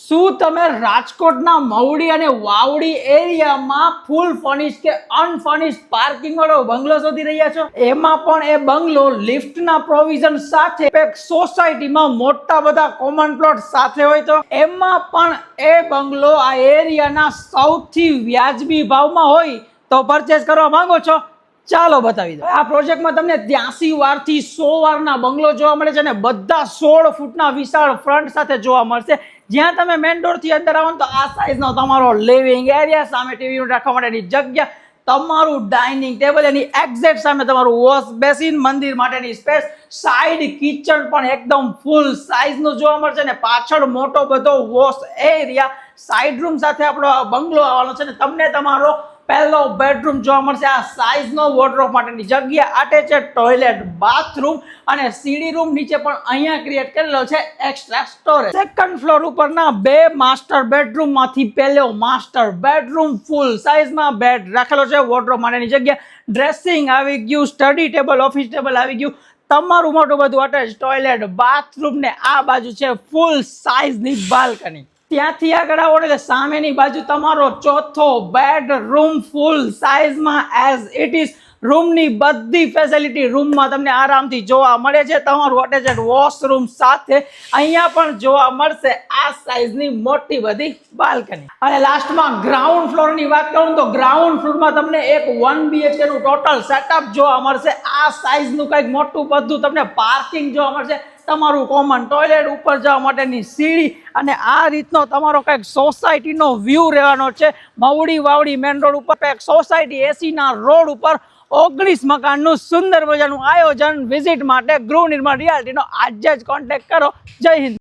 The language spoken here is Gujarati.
શું તમે રાજકોટના મવડી અને વાવડી એરિયામાં ફૂલ ફર્નિશ્ડ કે અનફર્નિશ્ડ પાર્કિંગ વાળો બંગલો શોધી રહ્યા છો? એમાં પણ એ બંગલો લિફ્ટના પ્રોવિઝન સાથે એક સોસાયટીમાં મોટા બધા કોમન પ્લોટ સાથે હોય તો એમાં પણ એ બંગલો આ એરિયાના સૌથી વ્યાજબી ભાવમાં હોય તો પરચેસ કરવા માંગો છો? ચાલો બતાવી દો. આ પ્રોજેક્ટમાં તમને 83 વારથી 100 વારના બંગલો જોવા મળે છે અને બધા 16 ફૂટના વિશાળ ફ્રન્ટ સાથે જોવા મળશે. જ્યાં તમે મેઇન ડોર થી અંદર આવો તો આ સાઈઝનો તમારો લિવિંગ એરિયા, સામે ટીવી રાખવા માટેની જગ્યા, તમારું ડાઇનિંગ ટેબલ, એની એક્ઝેક્ટ સામે તમારું વોશ બેસિન, મંદિર માટેની સ્પેસ, સાઈડ કિચન પણ એકદમ ફૂલ સાઈઝનું જોવા મળશે અને પાછળ મોટો બધો વોશ એરિયા, સાઈડ રૂમ સાથે આપણો બંગલો આવવાનો છે અને તમને તમારો પહેલો બેડરૂમ જોવા મળશે. આ સાઈઝનો વોર્ડરોબ માટેની જગ્યા, અટેચેડ ટોયલેટ, બાથરૂમ અને સીડી રૂમ નીચે પણ અહીંયા ક્રિએટ કરેલો છે એક્સ્ટ્રા સ્ટોરેજ. સેકન્ડ ફ્લોર ઉપરના બે માસ્ટર બેડરૂમ માંથી પહેલો માસ્ટર બેડરૂમ ફૂલ સાઈઝમાં બેડ રાખેલો છે, વોર્ડરોબ માટેની જગ્યા, ડ્રેસિંગ આવી ગયું, સ્ટડી ટેબલ, ઓફિસ ટેબલ આવી ગયું, તમારું મોટું બધું અટેચ ટોયલેટ, બાથરૂમ ને આ બાજુ છે ફૂલ સાઈઝની બાલ્કની. ત્યાંથી આગળ આવો એટલે સામેની બાજુ તમારો ચોથો બેડરૂમ ફૂલ સાઈઝમાં એઝ ઇટ ઇઝ. રૂમની બધી ફેસિલિટી રૂમમાં તમને આરામથી જોવા મળે છે. તમારું અટેચેડ વોશરૂમ સાથે અહીંયા પણ જોવા મળશે આ સાઈઝની મોટી બધી બાલ્કની. અને લાસ્ટમાં ગ્રાઉન્ડ ફ્લોરની વાત કરું તો ગ્રાઉન્ડ ફ્લોરમાં તમને એક 1 BHK નું ટોટલ સેટઅપ જોવા મળશે. આ સાઈઝનું કંઈક મોટું બધું તમને પાર્કિંગ જોવા મળશે, તમારું કોમન ટોયલેટ, ઉપર જવા માટેની સીડી અને આ રીતનો તમારો કંઈક સોસાયટીનો વ્યૂ રહેવાનો છે. મવડી વાવડી મેન રોડ ઉપર એક સોસાયટી, એસીના રોડ ઉપર 19 મકાનનું સુંદર મજાનું આયોજન. વિઝિટ માટે ગૃહ નિર્માણ રિયાલિટીનો આજે જ કોન્ટેક્ટ કરો. જય હિન્દ.